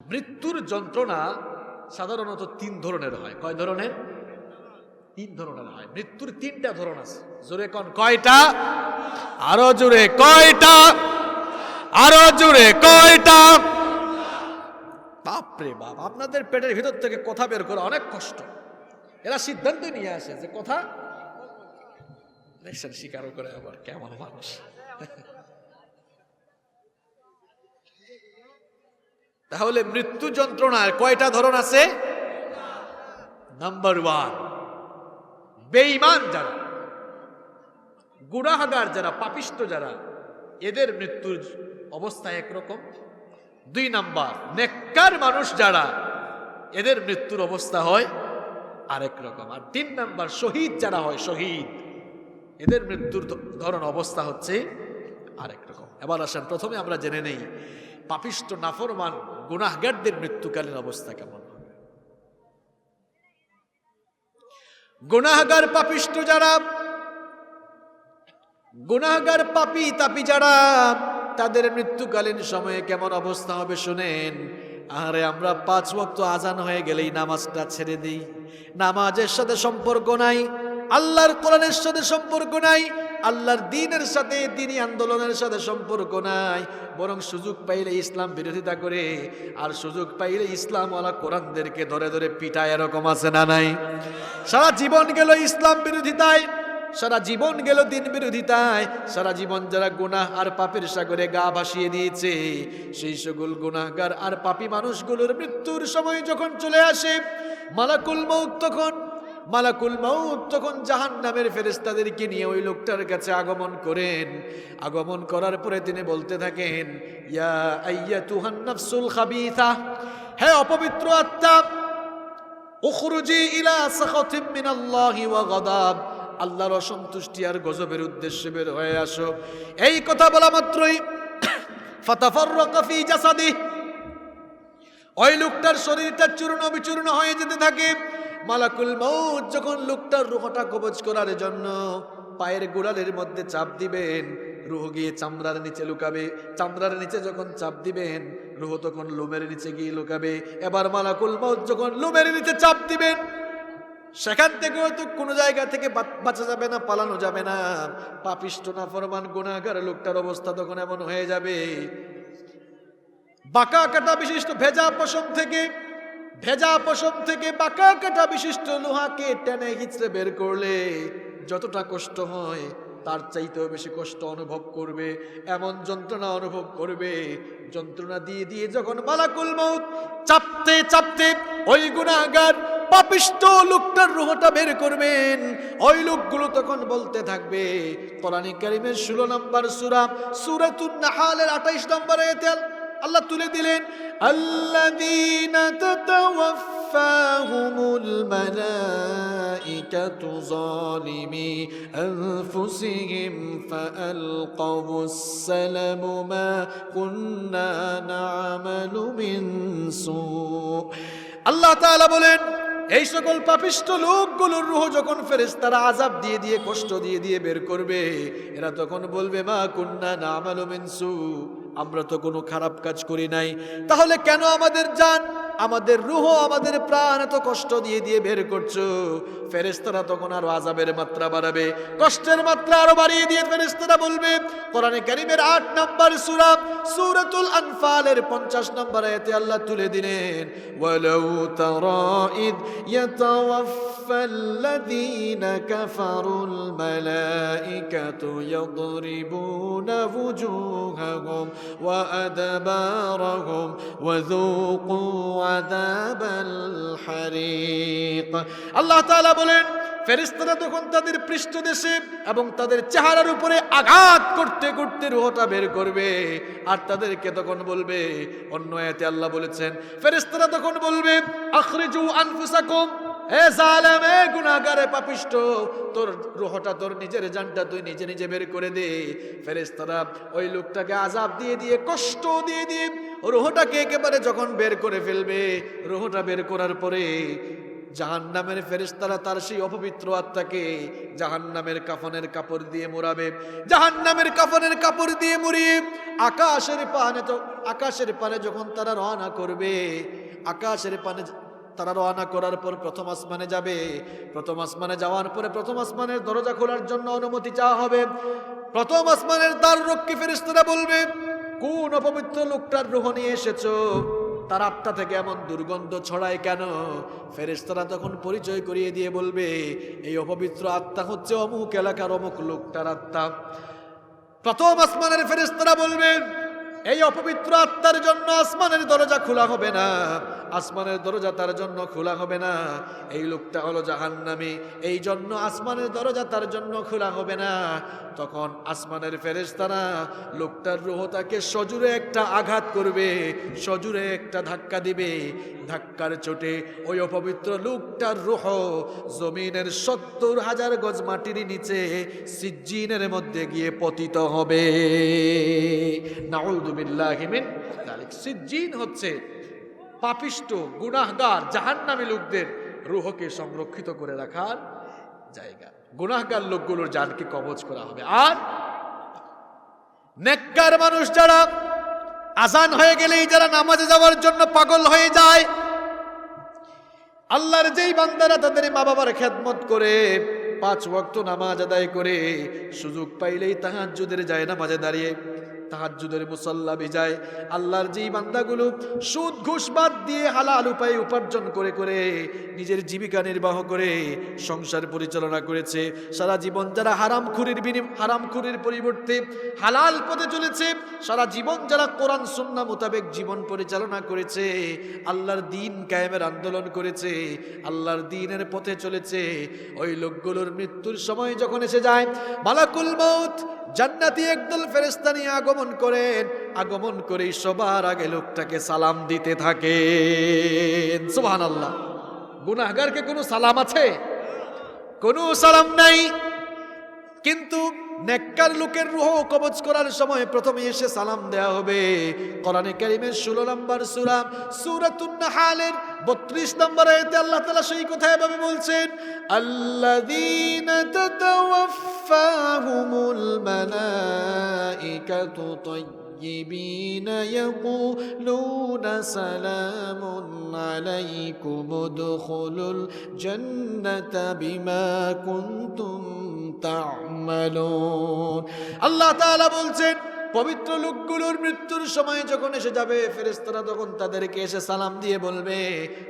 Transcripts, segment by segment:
মৃত্যুর যন্ত্রণা সাধারণত তিন ধরনের হয়। কয় ধরনের? তিন ধরনের হয়। মৃত্যুর তিনটা ধরন আছে। জোরে কোন কয়টা? আরো জোরে কয়টা? আরো জোরে কয়টা? বাপরে বাপ, আপনাদের পেটের ভিতর থেকে কথা বের করা অনেক কষ্ট। এরা সিদ্ধান্ত নিয়ে আসে যে কথা দেখছেন, স্বীকারও করে আবার কেমন মানুষ। তাহলে মৃত্যু যন্ত্রণার কয়টা ধরন আছে? নাম্বার ওয়ান, বেঈমান যারা, গুনাহগার যারা, পাপিষ্ট যারা, এদের মৃত্যুর অবস্থা একরকম। দুই নাম্বার, নেককার মানুষ যারা, এদের মৃত্যুর অবস্থা হয় আরেক রকম। আর তিন নাম্বার, শহীদ যারা হয়, শহীদ, এদের মৃত্যুর ধরন অবস্থা হচ্ছে আরেক রকম। এবার আসেন, প্রথমে আমরা জেনে নেই পাপিষ্ট নাফরমান গুনাহগারদের মৃত্যুকালীন অবস্থা কেমন হবে। গুনাহগার পাপিষ্ট যারা, গুনাহগার পাপী তাপী যারা, তাদের মৃত্যুকালীন সময়ে কেমন অবস্থা হবে শুনেন। আরে আমরা 5 ওয়াক্ত আজান হয়ে গেলেই নামাজটা ছেড়ে দিই, নামাজের সাথে সম্পর্ক নাই, আল্লাহর কোরআনের সাথে সম্পর্ক নাই, আল্লাহর দ্বীনের সাথে, দ্বীনি আন্দোলনের সাথে সম্পর্ক নাই, বরং সুযোগ পাইলে ইসলাম বিরোধিতা করে, আর সুযোগ পাইলে ইসলামওয়ালা কোরআনদেরকে ধরে ধরে পিটায়। এরকম আছে না নাই? সারা জীবন গেল ইসলাম বিরোধিতায়, সারা জীবন গেল দিন বিরোধিতায়, সারা জীবন যারা গুনাহ আর পাপের সাগরে গা ভাসিয়ে দিয়েছে, সেই সকল গুনাহগার আর পাপী মানুষগুলোর মৃত্যুর সময় যখন চলে আসে, মালাকুল মউত তখন জাহান্নামের ফেরেশতাদেরকে নিয়ে ওই লোকটার কাছে আগমন করেন। আগমন করার পরে তিনি বলতে থাকেন, ইয়া আইয়াতুহান নাফসুল খাবিথা, হে অপবিত্র আত্মা, উখরুজি ইলা সাখাতিম মিনাল্লাহি ওয়া গাদাব, আল্লাহর অসন্তুষ্টি আর গজবের উদ্দেশ্যে বের হয়ে আসো। এই কথা বলা মাত্রই ফাতাফাররাকা ফি জাসাদি, ওই লোকটার শরীরটা চূর্ণ বিচূর্ণ হয়ে যেতে থাকে। মালাকুল মউত যখন লোকটার রূহটা কবজ করার জন্য পায়ের গোড়ালির মধ্যে চাপ দিবেন, রূহ গিয়ে চামড়ার নিচে লুকাবে। চামড়ার নিচে যখন চাপ দিবেন, রূহ তখন লোমের নিচে গিয়ে লুকাবে। এবার মালাকুল মউত যখন লোমের নিচে চাপ দিবেন, সেখান থেকে হয়তো কোনো জায়গা থেকে বাঁচা যাবে না, পালানো যাবে না। পাপিষ্ট নাফরমান গুনাহগার লোকটার অবস্থা তখন এমন হয়ে যাবে, বাঁকা কাটা বিশিষ্ট ভেজা পশম থেকে বাঁকা কাটা বিশিষ্ট লোহাকে টেনে হিচড়ে বের করলে যতটা কষ্ট হয়, তার চাইতেও বেশি কষ্ট অনুভব করবে, এমন যন্ত্রণা অনুভব করবে। যন্ত্রণা দিয়ে দিয়ে যখন মালাকুল মউত চাপতে চাপতে ওই গুনাহগার পাপিষ্ট লোকটার রূহটা বের করবেন, ওই লোকগুলো তখন বলতে থাকবে। কোরআনে কারীমের 16 নম্বর সূরা, সূরাতুন নাহালের 28 নম্বর আয়াতে আল্লাহ তুলে দিলেন, আল্লাযীনা তাতাওয়াফফাহুমুল মালাইকাতু যালিমি আনফুসিহিম ফাআলকাউস সালামু মা কুন্না না'মালু মিন সু। আল্লাহ তাআলা বলেন, এই সকল পাপিষ্ট লোকগুলোর রূহ যখন ফেরেশতারা আযাব দিয়ে দিয়ে, কষ্ট দিয়ে দিয়ে বের করবে, এরা তখন বলবে, মা কুন্না না'মালু মিন সু, আমরা তো কোনো খারাপ কাজ করি নাই, তাহলে কেন আমাদের জান, আমাদের রূহ, আমাদের প্রাণ এত কষ্ট দিয়ে দিয়ে বের করছো? ফেরেশতারা তখন আরো আযাবের মাত্রা বাড়াবে, কষ্টের মাত্রা আরো বাড়িয়ে দিয়ে ফেরেশতারা বলবে। কোরআনে কারীমের 8 নম্বর সূরা, সূরাতুল আনফালের 50 নম্বর আয়াতে আল্লাহ তুলে দিলেন, ওয়ালাউ তারা ইদ ইয়াতাওয়াফফাল্লাযীনা কাফারুল মালাইকাতু ইয়াদরিবুনা ওয়ুজুহাহুম ওয়া আদবারহুম ওয়া যুকু আযাবাল হারিক। আল্লাহ তাআলা বলেন, ফেরেশতারা তখন তাদের পৃষ্ঠদেশে এবং তাদের চেহারার উপরে আঘাত করতে করতে রূহটা বের করবে, আর তাদেরকে তখন বলবে, অন্য আয়াতে আল্লাহ বলেছেন, ফেরেশতারা তখন বলবে, আখরিজু আনফুসাকুম, হে জালেম, হে গুনাহগার, পাপিষ্ট, তোর রূহটা, তোর নিজের জানটা তুই নিজে নিজে বের করে দে। ফেরেশতারা ওই লোকটাকে আযাব দিয়ে দিয়ে, কষ্ট দিয়ে দিয়ে রূহটাকে একেবারে যখন বের করে ফেলবে, রূহটা বের করার পরে জাহান্নামের ফেরেশতারা তার সেই অপবিত্র আত্মাকে জাহান্নামের কাফনের কাপড় দিয়ে মোড়াবে। জাহান্নামের কাফনের কাপড় দিয়ে মুড়িয়ে আকাশের পানে যখন তারা রওনা করবে, আকাশের পানে তারা রওনা করার পর প্রথম আসমানে যাবে। প্রথম আসমানে যাওয়ার পরে প্রথম আসমানের দরজা খোলার জন্য অনুমতি চাওয়া হবে। প্রথম আসমানের দ্বার রক্ষী ফেরেশতারা বলবে, কোন অপবিত্র লোকটার রূহ নিয়ে এসেছো? তার আত্মা থেকে এমন দুর্গন্ধ ছড়ায় কেন? ফেরেশতারা তখন পরিচয় করিয়ে দিয়ে বলবে, এই অপবিত্র আত্মা হচ্ছে অমুক এলাকার অমুক লোকটার আত্মা। প্রথম আসমানের ফেরেশতারা বলবে, এই অপবিত্র আত্মার জন্য আসমানের দরজা খোলা হবে না, আসমানের দরজা তার জন্য খোলা হবে না। এই লোকটা হলো জাহান্নামী, এই জন্য আসমানের দরজা তার জন্য খোলা হবে না। তখন আসমানের ফেরেশতারা লোকটার রূহটাকে সজোরে একটা আঘাত করবে, সজোরে একটা ধাক্কা দিবে। ধাক্কার চোটে ওই অপবিত্র লোকটার রূহ জমিনের ৭০,০০০ গজ মাটির নিচে সিজ্জিনের মধ্যে গিয়ে পতিত হবে। নাউযু বিল্লাহি মিন যালিক। সিজ্জিন হচ্ছে পাপিষ্ট গুনাহগার জাহান্নামী লোকদের রূহকে সংরক্ষিত করে রাখার জায়গা। গুনাহগার লোকগুলোর জানকে কবজ করা হবে। আর নেককার মানুষ যারা আজান হয়ে গেলেই যারা নামাজে যাওয়ার জন্য পাগল হয়ে যায়, আল্লাহর যেই বান্দারা তাদের মা বাবার খেদমত করে 5 ওয়াক্ত নামাজ আদায় করে, সুযোগ পাইলেই তাহাজ্জুদের যায় নামাজে দাঁড়িয়ে তাহাজ্জুদের মুসাল্লা ভিজায়, আল্লাহর যেই বান্দাগুলো সুদ ঘুষ বাদ দিয়ে হালাল উপায়ে উপার্জন করে করে নিজের জীবিকা নির্বাহ করে সংসার পরিচালনা করেছে, সারা জীবন যারা হারামখুরির পরিবর্তে হালাল পথে চলেছে, সারা জীবন যারা কোরআন সুন্নাহ মোতাবেক জীবন পরিচালনা করেছে, আল্লাহর দ্বীন কায়েমের আন্দোলন করেছে, আল্লাহর দ্বীনের পথে চলেছে, ওই লোকগুলোর মৃত্যুর সময় যখন এসে যায়, মালাকুল মউত জান্নাতি একদল ফেরেশতা নিয়ে আগমন করেন। আগমন করেই সবার আগে লোকটাকে সালাম দিতে থাকেন। সুবহানাল্লাহ। গুনাহগারকে কোনো সালাম আছে? কোনো সালাম নাই। কিন্তু নেককার লোকের রূহ কবজ করার সময় প্রথমে এসে সালাম দেয়া হবে। কোরআনে কারীমের 16 নম্বর সূরা সূরাতুন নাহালের 32 নম্বর আয়াতে আল্লাহ তাআলা সেই কথা এভাবে বলছেন, আল্লাযীনা তাতাওয়াফফাহুমুল মালাইকাতু তাইয়্যিবিনা ইয়াকুলুনা সালামুন আলাইকুম উদখুলুল জান্নাতা বিমা কুনতুম তা'মালুন। আল্লাহ তাআলা বলছেন, পবিত্র লোকগুলোর মৃত্যুর সময় যখন এসে যাবে, ফেরেশতারা তখন তাদেরকে এসে সালাম দিয়ে বলবে,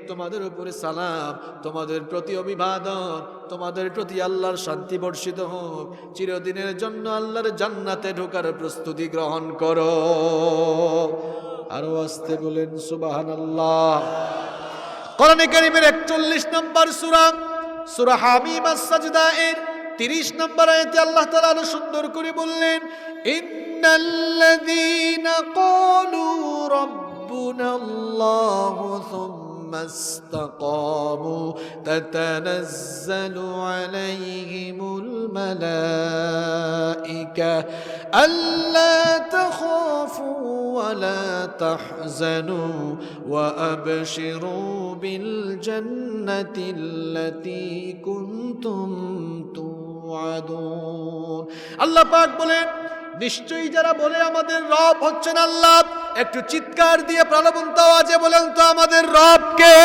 তোমাদের উপরে সালাম, তোমাদের প্রতি অভিবাদন, তোমাদের প্রতি আল্লাহর শান্তি বর্ষিত হোক, চিরদিনের জন্য আল্লাহর জান্নাতে ঢোকার প্রস্তুতি গ্রহণ করো। আরো আস্তে বলেন সুবহানাল্লাহ। কোরআনে কারীমের 41 নম্বর সূরা হামিম আস-সাজদা এর 30 নম্বর আয়াতে আল্লাহ তাআলা আরো সুন্দর করে বললেন, ইন্নাল্লাযীনা ক্বালু রাব্বুনাল্লাহু সুম্মা ইসতাকামু তাতানাজ্জালু আলাইহিমুল মালাইকা আল্লা তাখাফু ওয়া লা তাহজানু ওয়া আবশিরু বিল জান্নাতিল্লাতী কুনতুম তুআদুন। আল্লাহ পাক বলেন, নিশ্চয়ই যারা বলে আমাদের রব হচ্ছেন আল্লাহ, একটু চিৎকার দিয়ে প্রাণবন্ত আওয়াজে বলেন তো আমাদের রব কে?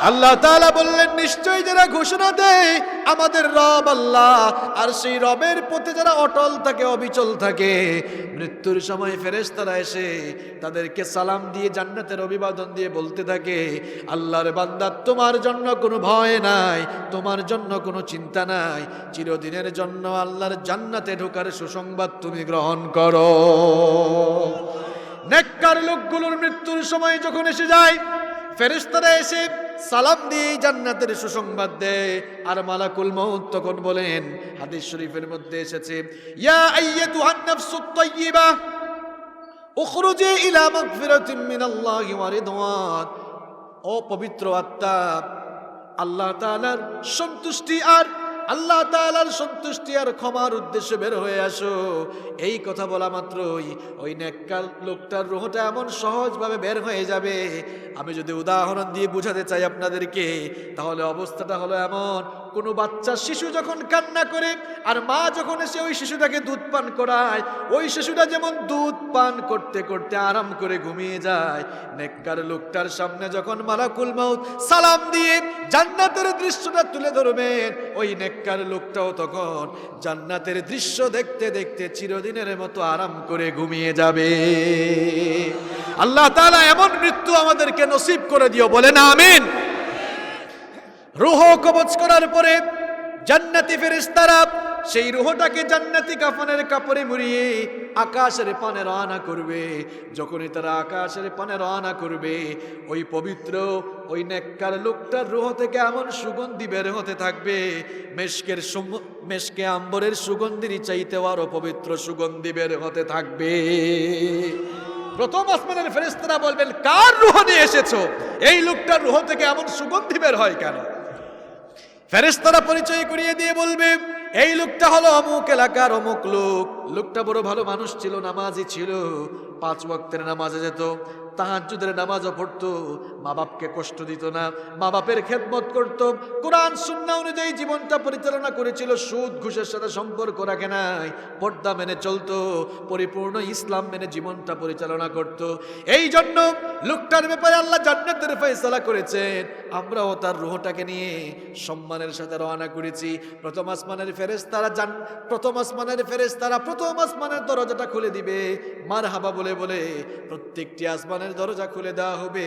আল্লাহ তাআলা বললেন, নিশ্চয়ই যারা ঘোষণা দেয় আমাদের রব আল্লাহ, আর সেই রবের পথে যারা অটল থাকে, অবিচল থাকে, মৃত্যুর সময় ফেরেশতারা এসে তাদেরকে সালাম দিয়ে জান্নাতের অভিবাদন দিয়ে বলতে থাকে, আল্লাহর বান্দা, তোমার জন্য কোনো ভয় নাই, তোমার জন্য কোনো চিন্তা নাই, চিরদিনের জন্য আল্লাহর জান্নাতে ঢোকার সুসংবাদ তুমি গ্রহণ করো। নেককার লোকগুলোর মৃত্যুর সময় যখন এসে যায়, ফেরেশতারা এসে সালাম দিয়ে জান্নাতের সুসংবাদ দেয়। আর মালাকুল মউত তখন বলেন, হাদিস শরীফের মধ্যে এসেছে, ইয়া আইয়াতুহান নাফসুত তাইয়্যিবা উখরুজি ইলা মাগফিরাতিন মিনাল্লাহি ওয়া রিদওয়ান। ও পবিত্র আত্মা, আল্লাহ তাআলার সন্তুষ্টি আর আল্লাহ তাআলার সন্তুষ্টি আর ক্ষমার উদ্দেশ্যে বের হয়ে আসো। এই কথা বলা মাত্রই ওই নেককার লোকটার রূহটা এমন সহজভাবে বের হয়ে যাবে। আমি যদি উদাহরণ দিয়ে বুঝাতে চাই আপনাদেরকে, তাহলে অবস্থাটা হলো এমন, কোনো বাচ্চা শিশু যখন কান্না করে আর মা যখন এসে ওই শিশুটাকে দুধ পান করায়, ওই শিশুটা যেমন দুধ পান করতে করতে আরাম করে ঘুমিয়ে যায়, নেককার লোকটার সামনে যখন মালাকুল মাউত সালাম দিয়ে জান্নাতের দৃশ্যটা তুলে ধরবেন, ওই নেককার লোকটাও তখন জান্নাতের দৃশ্য দেখতে দেখতে চিরদিনের মতো আরাম করে ঘুমিয়ে যাবে। আল্লাহ তাআলা এমন মৃত্যু আমাদেরকে নসিব করে দিও, বলেন আমিন। রূহ কবজ করার পরে জান্নাতি ফেরেশতারা সেই রূহটাকে জান্নাতি কাফনের কাপড়ে মুড়িয়ে আকাশের পানে রওনা করবে। যখনই তারা আকাশের পানে রওনা করবে, ওই পবিত্র ওই নেককার লোকটার রূহ থেকে এমন সুগন্ধি বের হতে থাকবে, মেশকে আম্বরের সুগন্ধির চাইতেও আরো পবিত্র সুগন্ধি বের হতে থাকবে। প্রথম আসমানের ফেরেশতারা বলবেন, কার রূহ নিয়ে এসেছো? এই লোকটার রূহ থেকে এমন সুগন্ধি বের হয় কেন? ফেরেশতারা পরিচয় করিয়ে দিয়ে বলবে, এই লোকটা হলো অমুক এলাকার অমুক লোক। লোকটা বড় ভালো মানুষ ছিল, নামাজি ছিল, 5 ওয়াক্তের নামাজে যেত, তাহাজ্জুদের নামাজও পড়তো, মা বাপকে কষ্ট দিত না, মা বাপের খেদমত করত, কোরআন সুন্নাহ অনুযায়ী জীবনটা পরিচালনা করেছিল, সুদ ঘুষের সাথে সম্পর্ক রাখে নাই, পর্দা মেনে চলতো, পরিপূর্ণ ইসলাম মেনে জীবনটা পরিচালনা করত। এই জন্য লোকটার ব্যাপারে আল্লাহ জান্নাতের ফয়সালা করেছেন। আমরাও তার রূহটাকে নিয়ে সম্মানের সাথে রওনা করেছি। প্রথম আসমানের ফেরেশতারা প্রথম আসমানের দরজাটা খুলে দিবে, মারহাবা বলে বলে প্রত্যেকটি আসমানের দরজা খুলে দেওয়া হবে।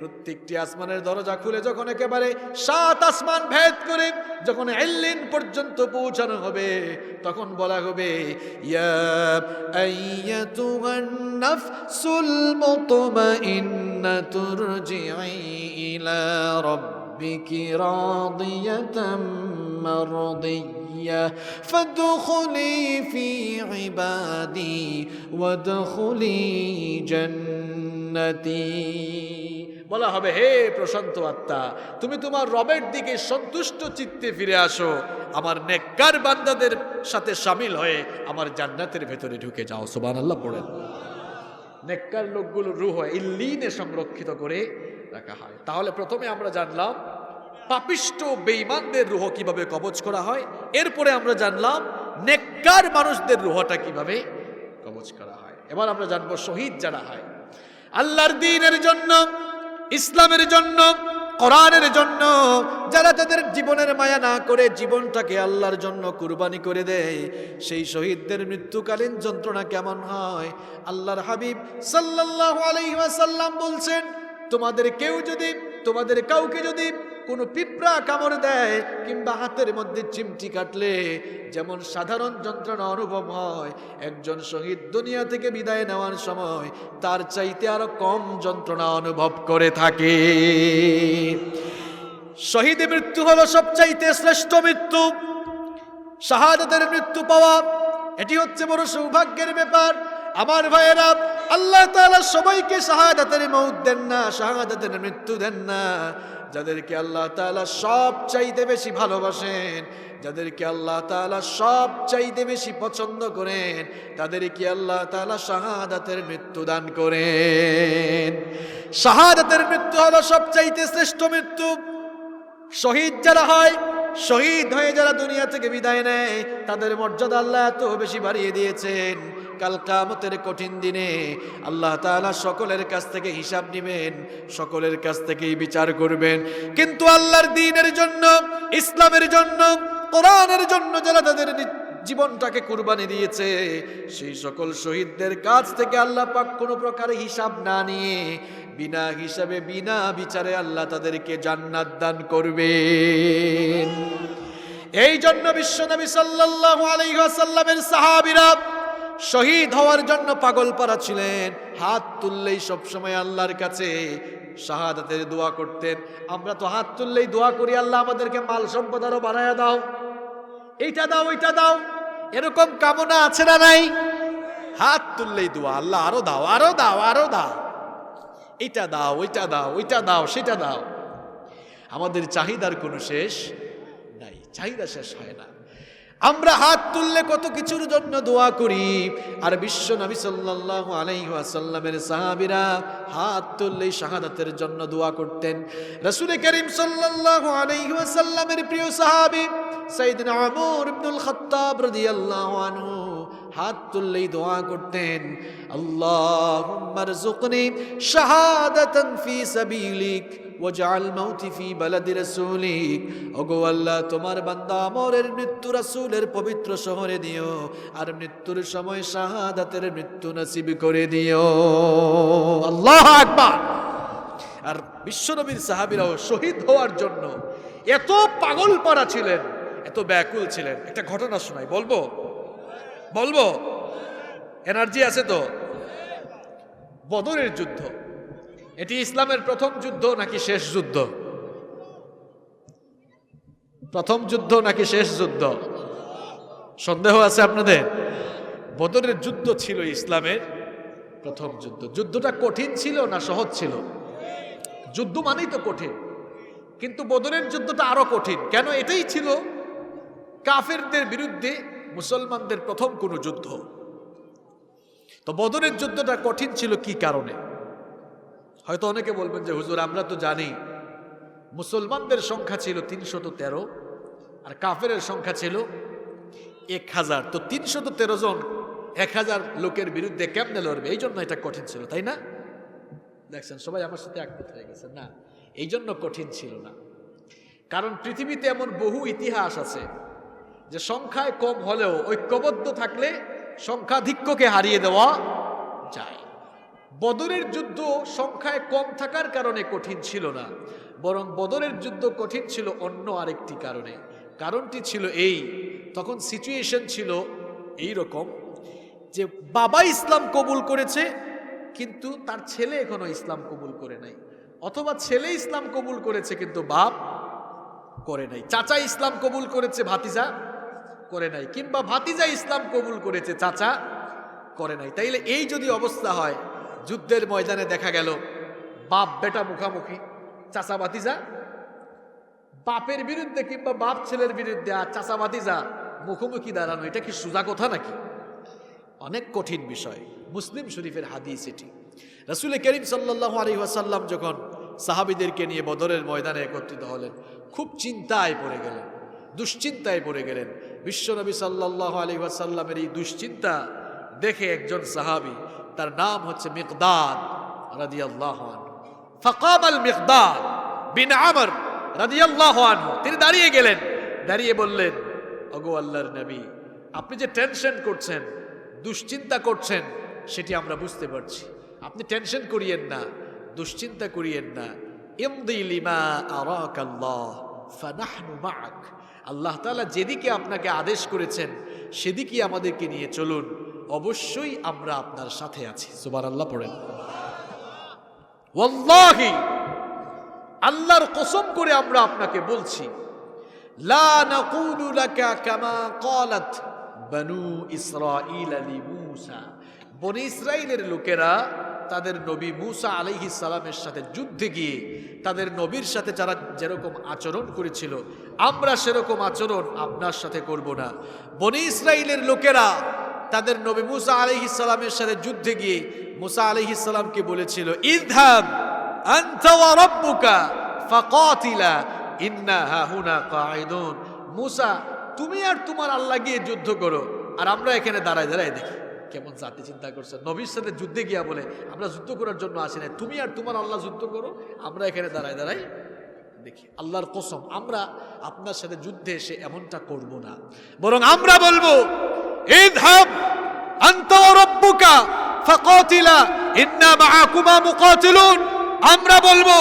প্রত্যেকটি আসমানের দরজা খুলে যখন একেবারে 7 আসমান ভেদ করে যখন ইল্লিন পর্যন্ত পৌঁছানো হবে, তখন বলা হবে, ইয়া আইয়াতুহান নাফসুল মুতমাইন্নাতু রজিই ইলা রাব্বিকি রাদিয়াতাম মারদিয়া ফাদখুলি ফি ইবাদি ওয়াদখুলি জান্নাতি। বলা হবে, হে প্রশান্ত আত্মা, তুমি তোমার রবের দিকে সন্তুষ্ট চিত্তে ফিরে আসো, আমার নেককার বান্দাদের সাথে শামিল হয়ে আমার জান্নাতের ভেতরে ঢুকে যাও। সুবহানাল্লাহ পড়েন। নেককার লোকগুলোর রূহ ইল্লিনে সংরক্ষিত করে রাখা হয়। তাহলে প্রথমে আমরা জানলাম পাপিষ্ট বেঈমানদের রূহ কিভাবে কবজ করা হয়, এরপরে আমরা জানলাম নেককার মানুষদের রূহটা কিভাবে কবজ করা হয়। এবার আমরা জানবো শহীদ যারা হয় আল্লাহর দ্বীনের জন্য, ইসলামের জন্য, কোরআনের জন্য, যারা তাদের জীবনের মায়া না করে জীবনটাকে আল্লাহর জন্য কুরবানি করে দেয়, সেই শহীদদের মৃত্যুকালীন যন্ত্রণা কেমন হয়? আল্লাহর হাবিব সাল্লাল্লাহু আলাইহি ওয়াসাল্লাম বলছেন, তোমাদের কাউকে যদি কোনো পিঁপড়া কামড় দেয় কিংবা হাতের মধ্যে চিমটি কাটলে যেমন সাধারণ যন্ত্রণা অনুভব হয়, একজন শহীদ দুনিয়া থেকে বিদায় নেওয়ার সময় তার চাইতে আরো কম যন্ত্রণা অনুভব করে থাকে। শহীদের মৃত্যু হলো সবচাইতে শ্রেষ্ঠ মৃত্যু। শাহাদাতের মৃত্যু পাওয়া এটি হচ্ছে বড় সৌভাগ্যের ব্যাপার। আমার ভাইয়েরা, আল্লাহ তাআলা সবাইকে শাহাদাতের মউত দেন না, শাহাদাতের মৃত্যু দেন না। যাদেরকে আল্লাহ তাআলা সব চাইতে বেশি ভালোবাসেন, যাদেরকে আল্লাহ তাআলা সব চাইতে বেশি পছন্দ করেন, তাদেরকে আল্লাহ তাআলা শাহাদাতের মৃত্যু দান করেন। শাহাদাতের মৃত্যু হলো সবচাইতে শ্রেষ্ঠ মৃত্যু। শহীদ যারা হয়, শহীদ হয়ে যারা দুনিয়া থেকে বিদায় নেয়, তাদের মর্যাদা আল্লাহ এত বেশি বাড়িয়ে দিয়েছেন। কাল কিয়ামতের কঠিন দিনে আল্লাহ তাআলা সকলের কাছ থেকে হিসাব নেবেন, সকলের কাছ থেকেই বিচার করবেন। কিন্তু আল্লাহর দ্বীনের জন্য, ইসলামের জন্য, কোরআনের জন্য যারা তাদের জীবনটাকে কুরবানি দিয়েছে, সেই সকল শহীদদের কাছ থেকে আল্লাহ পাক কোনো প্রকার হিসাব না নিয়ে বিনা হিসাবে বিনা বিচারে আল্লাহ তাদেরকে জান্নাত দান করবেন। এই জন্য বিশ্বনবী সাল্লাল্লাহু আলাইহি ওয়াসাল্লামের সাহাবীরা শহীদ হওয়ার জন্য পাগল পারা ছিলেন। হাত তুললেই সবসময় আল্লাহর কাছে শাহাদাতের দোয়া করতেন। আমরা তো হাত তুললেই দোয়া করি, আল্লাহ আমাদেরকে মাল সম্পদ আরো বাড়ায়া দাও, এইটা দাও, ওইটা দাও, এরকম কামনা আছে না নাই? হাত তুললেই দোয়া, আল্লাহ আরো দাও, আরো দাও, আরো দাও, এটা দাও, ওইটা দাও, ওইটা দাও, সেটা দাও। আমাদের চাহিদার কোনো শেষ নাই। চাহিদা শেষ হয় না। আমরা হাত তুললে কত কিছুর জন্য দোয়া করি, আর বিশ্ব নবী সাল্লাল্লাহু আলাইহি ওয়াসাল্লামের সাহাবীরা হাত তুললেই শাহাদাতের জন্য দোয়া করতেন। রাসূল করিম সাল্লাল্লাহু আলাইহি ওয়াসাল্লামের প্রিয় সাহাবী সাইয়েদনা ওমর ইবনুল খাত্তাব রাদিয়াল্লাহু আনহু হাত তুললেই দোয়া করতেন, আল্লাহুম্মা রযুকনি শাহাদাতান ফি সাবিলিক ওয়াজআল মাউতি ফি বালাদি রাসূলিক। ওগো আল্লাহ, তোমার বান্দা আমরের মৃত্যু রাসূলের পবিত্র শহরে দিও, আর মৃত্যুর সময় শাহাদাতের মৃত্যু নসিব করে দিও। আল্লাহু আকবার। আর বিশ্বনবীর সাহাবীরাও শহীদ হওয়ার জন্য এত পাগল পারা ছিলেন, এত ব্যাকুল ছিলেন। একটা ঘটনা শোনাই, বলবো? এনার্জি আছে তো? বদরের যুদ্ধ, এটি ইসলামের প্রথম যুদ্ধ নাকি শেষ যুদ্ধ? প্রথম যুদ্ধ নাকি শেষ যুদ্ধ? সন্দেহ আছে আপনাদের? বদরের যুদ্ধ ছিল ইসলামের প্রথম যুদ্ধ। যুদ্ধটা কঠিন ছিল না সহজ ছিল? যুদ্ধ মানেই তো কঠিন, কিন্তু বদরের যুদ্ধটা আরো কঠিন। কেন? এটাই ছিল কাফেরদের বিরুদ্ধে মুসলমানদের প্রথম কোন যুদ্ধ। তো বদরের যুদ্ধটা কঠিন ছিল কি কারণে? হয়তো অনেকে বলবেন যে হুজুর, আমরা তো জানি মুসলমানদের সংখ্যা ছিল 313 আর কাফেরের সংখ্যা ছিল 1000। তো 313 জন 1000 লোকের বিরুদ্ধে কেমনে লড়বে? এই জন্য এটা কঠিন ছিল, তাই না? দেখছেন সবাই আমার সাথে একমত হয়ে গেছেন না? এই জন্য কঠিন ছিল না, কারণ পৃথিবীতে এমন বহু ইতিহাস আছে যে সংখ্যায় কম হলেও ঐক্যবদ্ধ থাকলে সংখ্যাধিক্যকে হারিয়ে দেওয়া যায়। বদরের যুদ্ধ সংখ্যায় কম থাকার কারণে কঠিন ছিল না, বরং বদরের যুদ্ধ কঠিন ছিল অন্য আরেকটি কারণে। কারণটি ছিল এই, তখন সিচুয়েশন ছিল এই রকম যে বাবা ইসলাম কবুল করেছে কিন্তু তার ছেলে এখনো ইসলাম কবুল করে নাই, অথবা ছেলে ইসলাম কবুল করেছে কিন্তু বাপ করে নাই। চাচা ইসলাম কবুল করেছে, ভাতিজা করে নাই, কিংবা ভাতিজা ইসলাম কবুল করেছে, চাচা করে নাই। তাইলে এই যদি অবস্থা হয়, যুদ্ধের ময়দানে দেখা গেল বাপ বেটা মুখামুখি, চাচা ভাতিজা বাপের বিরুদ্ধে কিংবা বাপ ছেলের বিরুদ্ধে, আর চাচা ভাতিজা মুখোমুখি দাঁড়ানো, এটা কি সোজা কথা নাকি? অনেক কঠিন বিষয়। মুসলিম শরীফের হাদিস এটি। রাসূল করিম সাল্লাল্লাহু আলাইহি ওয়াসাল্লাম যখন সাহাবীদেরকে নিয়ে বদরের ময়দানে একত্রিত হলেন, খুব চিন্তায় পড়ে গেলেন, দুশ্চিন্তায় পড়ে গেলেন। বিশ্বনবী সাল্লাল্লাহু আলাইহি ওয়াসাল্লামের এই দুশ্চিন্তা দেখে একজন সাহাবী, তার নাম হচ্ছে মিকদাদ রাদিয়াল্লাহু আনহু, ফাকাম আল মিকদাদ বিন আমর রাদিয়াল্লাহু আনহু, তিনি দাঁড়িয়ে গেলেন, দাঁড়িয়ে বললেন, ওগো আল্লাহর নবী, আপনি যে টেনশন করছেন, দুশ্চিন্তা করছেন, সেটি আমরা বুঝতে পারছি। আপনি টেনশন করিয়েন না, দুশ্চিন্তা করিয়েন না। ইমদি লিমা আরাকাল্লাহ ফানাহনু মাআক। আল্লাহ তাআলা যেদিকে আপনাকে আদেশ করেছেন সেদিকে আমাদেরকে নিয়ে চলুন, অবশ্যই আমরা আপনার সাথে আছি। সুবহানাল্লাহ পড়েন। ওয়াল্লাহি, আল্লাহর কসম করে আমরা আপনাকে বলছি, লা নাকুলু লাকা কামা ক্বালাত বনু ইসরাঈল লিমূসা। বনি ইসরাইলের লোকেরা তাদের নবী মূসা আলাইহিস সালামের সাথে যুদ্ধে গিয়ে তাদের নবীর সাথে যারা যেরকম আচরণ করেছিল, আমরা সেরকম আচরণ আপনার সাথে করব না। বনি ইসরাইলের লোকেরা তাদের নবী মূসা আলাইহিস সালামের সাথে যুদ্ধে গিয়ে মূসা আলাইহিস সালামকে বলেছিল, ইযহাব আনতা ওয়া রাব্বুকা ফাকাতিলা ইন্না হাহুনা কাঈদুন। মূসা, তুমি আর তোমার আল্লাহ গিয়ে যুদ্ধ করো, আর আমরা এখানে দাঁড়ায় দাঁড়ায় দেখি। কেমন জাতি চিন্তা করছে, নবীর সাথে যুদ্ধে গিয়া বলে আমরা যুদ্ধ করার জন্য আসি না, তুমি আর তোমার আল্লাহ যুদ্ধ করো, আমরা এখানে দাঁড়ায় দাঁড়াই দেখি। আল্লাহর কসম, আমরা আপনার সাথে যুদ্ধে এসে এমনটা করব না, বরং আমরা বলবো, ইযহাব আনতা ওয়া রাব্বুকা ফাকাতিলা ইন্না মাআকুমা মুকাতিলুন। আমরা বলবো,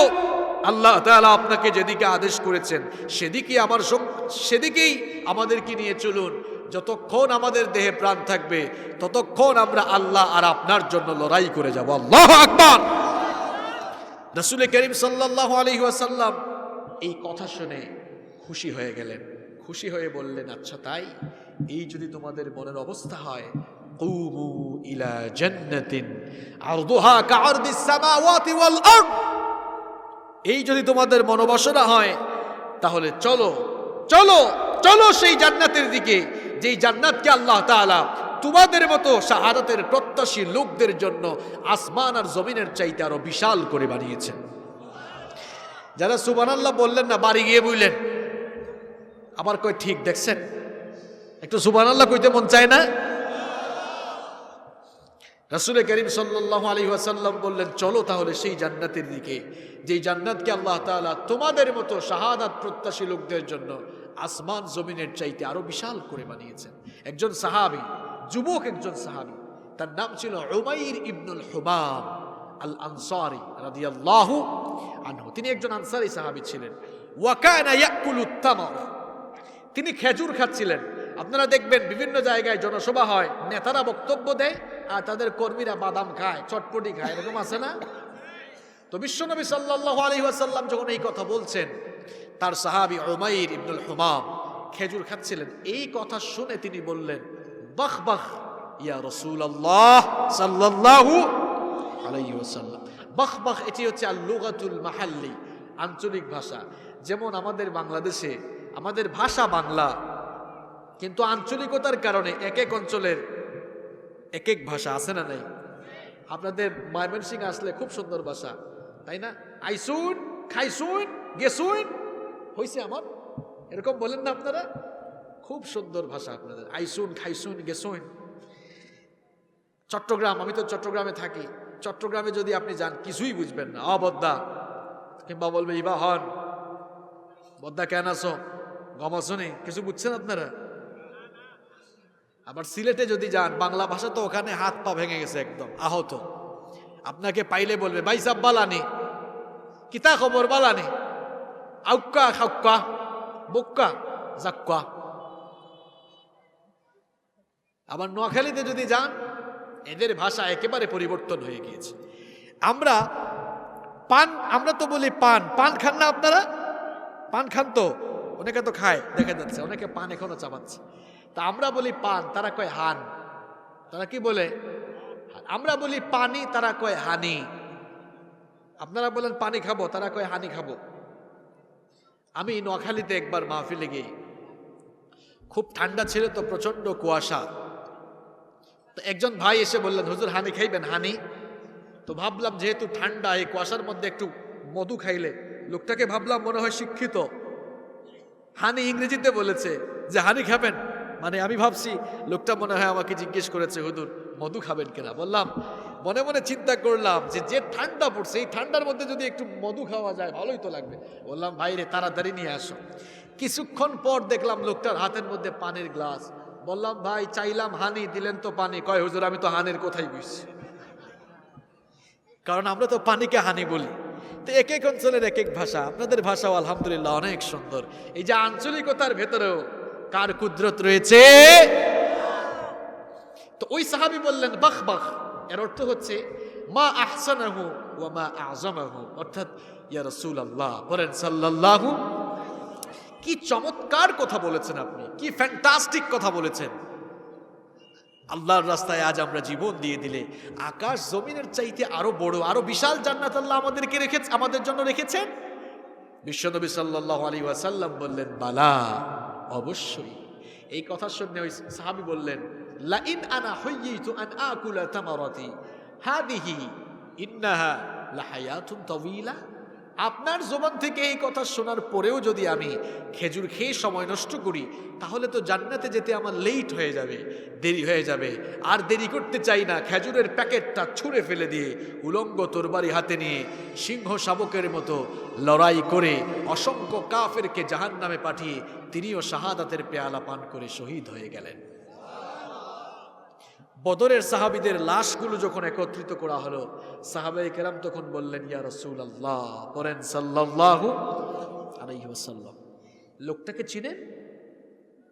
আল্লাহ তাআলা আপনাকে যেদিকে আদেশ করেছেন সেদিকেই আমাদেরকে নিয়ে চলুন। যতক্ষণ আমাদের দেহে প্রাণ থাকবে ততক্ষণ আমরা আল্লাহ আর আপনার জন্য লড়াই করে যাব। আল্লাহু আকবার। রাসূল করিম সাল্লাল্লাহু আলাইহি ওয়াসাল্লাম এই কথা শুনে খুশি হয়ে গেলেন, খুশি হয়ে বললেন, আচ্ছা তাই, এই যদি তোমাদের মনের অবস্থা হয়, কুমু ইলা জান্নাতিন আরদুহা কাআরদিস সামাওয়াতি ওয়াল আরদ, এই যদি তোমাদের মনোবাসনা হয়, তাহলে চলো চলো চলো সেই জান্নাতের দিকে, যেই জান্নাতকে আল্লাহ তাআলা তোমাদের মতো শাহাদাতের প্রত্যাশী লোকদের জন্য আসমান আর জমিনের চাইতে আরো বিশাল করে বানিয়েছেন। যারা সুবহানাল্লাহ বললেন না, বাড়ি গিয়ে বললেন। আবার কই ঠিক দেখছেন, একটু সুবহানাল্লাহ কইতে মন চায় না? রাসূল করিম সাল্লাল্লাহু আলাইহি ওয়াসাল্লাম বললেন, চলো তাহলে সেই জান্নাতের দিকে, যেই জান্নাতকে আল্লাহ তাআলা তোমাদের মতো শাহাদাত প্রত্যাশী লোকদের জন্য আসমান জমিনের চাইতে আরো বিশাল করে বানিয়েছেন। একজন সাহাবী, যুবক একজন সাহাবী, তার নাম ছিল উমাইর ইবনুল হুমাম আল আনসারী রাদিয়াল্লাহু আনহু। তিনি একজন আনসারী সাহাবী ছিলেন। ওয়া কানা ইয়াকুলুত তামর, তিনি খেজুর খাচ্ছিলেন। আপনারা দেখবেন বিভিন্ন জায়গায় জনসভা হয়, নেতারা বক্তব্য দেয় আর তাদের কর্মীরা বাদাম খায়, চটপটি খায়, এরকম আছে না? তো বিশ্বনবী সাল্লাল্লাহু আলাইহি ওয়াসাল্লাম যখন এই কথা বলছেন, তার সাহাবী উমাইর ইবনুল হুমাম খেজুর খাচ্ছিলেন। এই কথা শুনে তিনি বললেন, বাহ বাহ ইয়া রাসূলুল্লাহ সাল্লাল্লাহু আলাইহি ওয়াসাল্লাম। বাহ বাহ এটি হচ্ছে আল লুগাতুল মাহাল্লি, আঞ্চলিক ভাষা। যেমন আমাদের বাংলাদেশে আমাদের ভাষা বাংলা, কিন্তু আঞ্চলিকতার কারণে এক এক অঞ্চলের এক এক ভাষা আছে না নাই? আপনাদের ময়মনসিংহ আসলে খুব সুন্দর ভাষা, তাই না? আইসুন, খাইসুন, গেসুন, হইছে আমার, এরকম বলেন না আপনারা? খুব সুন্দর ভাষা আপনাদের, আইসুন, খাইসুন, গেসুন। চট্টগ্রাম, আমি তো চট্টগ্রামে থাকি, চট্টগ্রামে যদি আপনি যান কিছুই বুঝবেন না, অবদ্দা, কিংবা বলবে ইবা হন, বদ্দা কেন আসো, গম আসনি, কিছু বুঝছেন আপনারা? আবার সিলেটে যদি যান, বাংলা ভাষা তো ওখানে হাত পা ভেঙে গেছে, একদম আহত। আপনাকে পাইলে বলবে ভাই সাব বালানি, কিতা খবর বালানি, আউক্কা খাউক্কা বুক্কা জাক্কা। আবার নোয়াখালীতে যদি যান, এদের ভাষা একেবারে পরিবর্তন হয়ে গিয়েছে। আমরা তো বলি পান, পান খান না আপনারা? পান খান তো, অনেকে তো খায়, দেখা যাচ্ছে অনেকে পান এখনো চাবাচ্ছে। তা আমরা বলি পান, তারা কয় হান। তারা কি বলে? আমরা বলি পানি, তারা কয় হানি। আপনারা বলেন পানি খাবো, তারা কয় হানি খাবো। আমি নোয়াখালীতে একবার মাহফিলে গিয়ে, খুব ঠান্ডা ছিল তো, প্রচন্ড কুয়াশা। তো একজন ভাই এসে বললেন, হুজুর হানি খাইবেন? হানি। তো ভাবলাম যেহেতু ঠান্ডা, এই কুয়াশার মধ্যে একটু মধু খাইলে, লোকটাকে ভাবলাম মনে হয় শিক্ষিত, হানি ইংরেজিতে বলেছে যে হানি খাবেন, মানে আমি ভাবছি লোকটা মনে হয় আমাকে জিজ্ঞেস করেছে হুজুর মধু খাবেন কিনা। বললাম, মনে মনে চিন্তা করলাম যে ঠান্ডা পড়ছে, এই ঠান্ডার মধ্যে যদি একটু মধু খাওয়া যায় ভালোই তো লাগবে। বললাম ভাই রে, তাড়াতাড়ি নিয়ে আসো। কিছুক্ষণ পর দেখলাম লোকটার হাতের মধ্যে পানির গ্লাস। বললাম ভাই, চাইলাম হানি, দিলেন তো পানি। কয় হুজুর আমি তো হানির কোথায় বুঝছি, কারণ আমরা তো পানিকে হানি বলি। তো এক এক অঞ্চলের এক এক ভাষা। আপনাদের ভাষাও আলহামদুলিল্লাহ অনেক সুন্দর। এই যে আঞ্চলিকতার ভেতরেও কার কুদরত রয়েছে। তো ওই সাহাবী বললেন বাহ বাহ, এর অর্থ হচ্ছে মা আহসানাহু ওয়া মা আযমাহু, অর্থাৎ ইয়া রাসূলুল্লাহ, বলেন সাল্লাল্লাহু, কি চমৎকার কথা বলেছেন আপনি, কি ফ্যান্টাস্টিক কথা বলেছেন। আল্লাহর রাস্তায় আজ আমরা জীবন দিয়ে দিলে আকাশ জমিনের চাইতে আরো বড়, আরো বিশাল জান্নাত আল্লাহ আমাদেরকে রেখেছে, আমাদের জন্য রেখেছেন। বিশ্বনবী সাল্লাল্লাহু আলাইহি ওয়াসাল্লাম বললেন বালা, অবশ্যই। এই কথা শুনে ওই সাহাবী বললেন, লা ইন আনা হুইয়িতু আন আকুলা তামারাতি হাদিহি ইন্নাহা লাহায়াতুন তাওয়িলা। আপনার জবান থেকে এই কথা শোনার পরেও যদি আমি খেজুর খেয়ে সময় নষ্ট করি, তাহলে তো জান্নাতে যেতে আমার লেট হয়ে যাবে, দেরি হয়ে যাবে। আর দেরি করতে চাই না। খেজুরের প্যাকেটটা ছুঁড়ে ফেলে দিয়ে উলঙ্গ তরবারি হাতে নিয়ে সিংহ শাবকের মতো লড়াই করে অসংখ্য কাফেরকে জাহান্নামে পাঠিয়ে তিনিও শাহাদাতের পেয়ালা পান করে শহীদ হয়ে গেলেন। বদরের সাহাবীদের লাশগুলো যখন একত্রিত করা হলো, সাহাবায়ে কেরাম তখন বললেন ইয়া রাসূলুল্লাহ, বলেন সাল্লাল্লাহু আলাইহি ওয়াসাল্লাম, লোকটাকে চিনেন?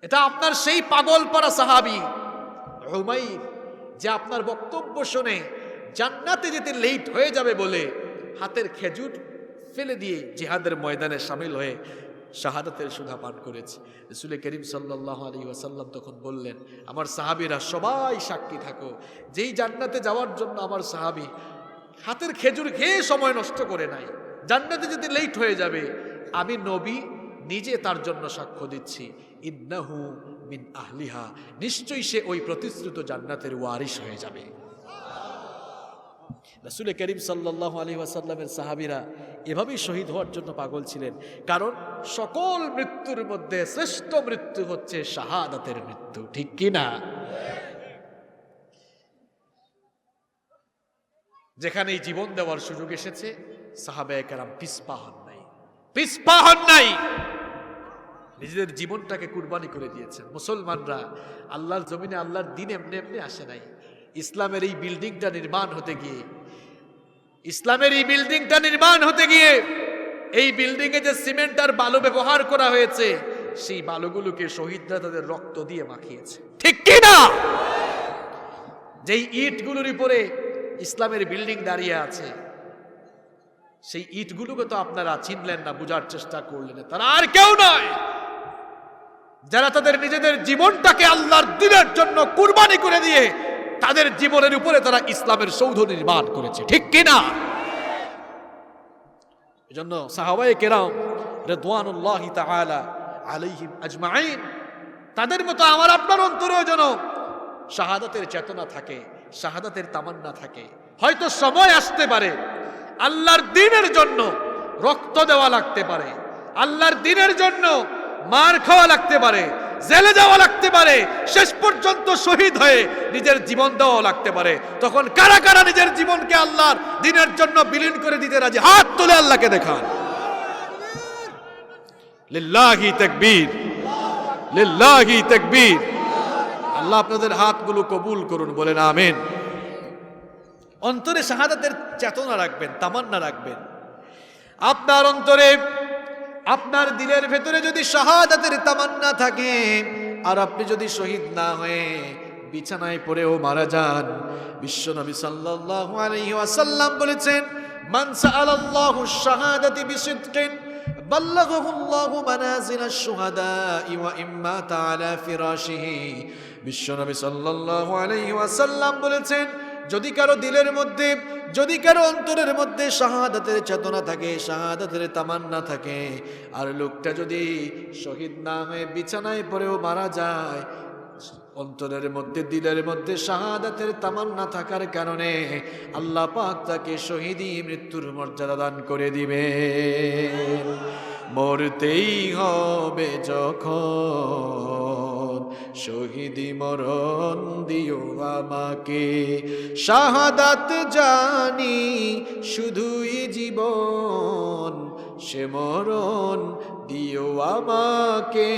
এটা আপনার সেই পাগলপাড়া সাহাবী উমাইর, যে আপনার বক্তব্য শুনে জান্নাতে যেতে লেট হয়ে যাবে বলে হাতের খেজুর ফেলে দিয়ে জিহাদের ময়দানে শামিল হয়ে শাহাদাতের সুধা পান করেছে। রাসূল করিম সাল্লাল্লাহু আলাইহি ওয়াসাল্লাম তখন বললেন, আমার সাহাবীরা সবাই সাক্ষী থাকো, যেই জান্নাতে যাওয়ার জন্য আমার সাহাবী হাতের খেজুর খেয়ে সময় নষ্ট করে নাই, জান্নাতে যদি লেট হয়ে যাবে, আমি নবী নিজে তার জন্য সাক্ষ্য দিচ্ছি, ইন্নাহু মিন আহলিহা, নিশ্চয়ই সে ওই প্রতিশ্রুত জান্নাতের ওয়ারিশ হয়ে যাবে। রাসূল করিম সাল্লাল্লাহু আলাইহি ওয়াসাল্লামের সাহাবীরা এভাবেই শহীদ হওয়ার জন্য পাগল ছিলেন, কারণ সকল মৃত্যুর মধ্যে শ্রেষ্ঠ মৃত্যু হচ্ছে শাহাদাতের মৃত্যু, ঠিক কি না? যেখানেই জীবন দেওয়ার সুযোগ এসেছে সাহাবায়ে কেরাম পিছপা হন নাই, নিজেদের জীবনটাকে কুরবানি করে দিয়েছেন। মুসলমানরা আল্লাহর জমিনে আল্লাহর দিন এমনি এমনি আসে নাই। ইসলামের এই বিল্ডিংটা নির্মাণ হতে গিয়ে এই বিল্ডিং এ যে সিমেন্ট আর বালু ব্যবহার করা হয়েছে, সেই বালুগুলোকে শহীদরা তাদের রক্ত দিয়ে মাখিয়েছে, ঠিক কি না? যেই ইটগুলোর উপরে ইসলামের বিল্ডিং দাঁড়িয়ে আছে, সেই ইটগুলোকে তো আপনারা চিনলেন না, বুঝার চেষ্টা করলেন, তারা আর কেউ নয়, যারা তাদের নিজেদের জীবনটাকে আল্লাহর দ্বীনের জন্য কুরবানি করে দিয়ে তাদের জীবনের উপরে তারা ইসলামের সৌধ নির্মাণ করেছে, ঠিক কিনা? এজন্য সাহাবায়ে কেরাম রিদওয়ানুল্লাহি তাআলা আলাইহিম আজমাইন, তাদের মতো আমার আপনার অন্তরেও যেন শাহাদাতের চেতনা থাকে, শাহাদাতের তামান্না থাকে। হয়তো সময় আসতে পারে আল্লাহর দ্বীনের জন্য রক্ত দেওয়া লাগতে পারে, আল্লাহর দ্বীনের জন্য মার খাওয়া লাগতে পারে, জেলে যাওয়া লাগতে পারে, শেষ পর্যন্ত শহীদ হয়ে নিজের জীবন দেওয়া লাগতে পারে। তখন কারা কারা নিজের জীবনকে আল্লাহর দ্বীনের জন্য বিলীন করে দিতে রাজি? হাত তুলে আল্লাহকে দেখান। লিল্লাহি তাকবীর, লিল্লাহি তাকবীর। আল্লাহ আপনাদের হাতগুলো কবুল করুন, বলেন আমিন। অন্তরে শাহাদাতের চেতনা রাখবেন, তামান্না রাখবেন। আপনার অন্তরে, আপনার দিলের ভেতরে যদি শাহাদাতের তামান্না থাকে, আর আপনি যদি শহীদ না হয়ে বিছানায় পড়েও মারা যান, বিশ্বনবী সাল্লাল্লাহু আলাইহি ওয়াসাল্লাম বলেছেন, মান সাআলাল্লাহু শাহাদাতি বিসিদকিন বাল্লাগাহু আল্লাহু মানাজিলাশ শুহাদাই ওয়া ইম্মা তাআলা ফিরাশিহি। বিশ্বনবী সাল্লাল্লাহু আলাইহি ওয়াসাল্লাম বলেছেন, যদি কারো দিলের মধ্যে, যদি কারো অন্তরের মধ্যে শাহাদাতের চেতনা থাকে, শাহাদাতের তামান্না থাকে, আর লোকটা যদি শহীদ না হয়ে বিছানায় পড়েও মারা যায়, অন্তরের মধ্যে, দিলের মধ্যে শাহাদাতের তামান্না থাকার কারণে আল্লাহ পাক তাকে শহীদি মৃত্যুর মর্যাদা দান করে দিবে। মরতেই হবে যখন, শহীদি মরণ দিও আমাকে, শাহাদাত জানি শুধুই জীবন, সে মরণ দিও আমাকে।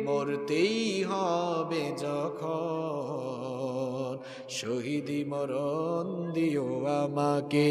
মরতেই হবে যখন, শহীদি মরণ দিও আমাকে।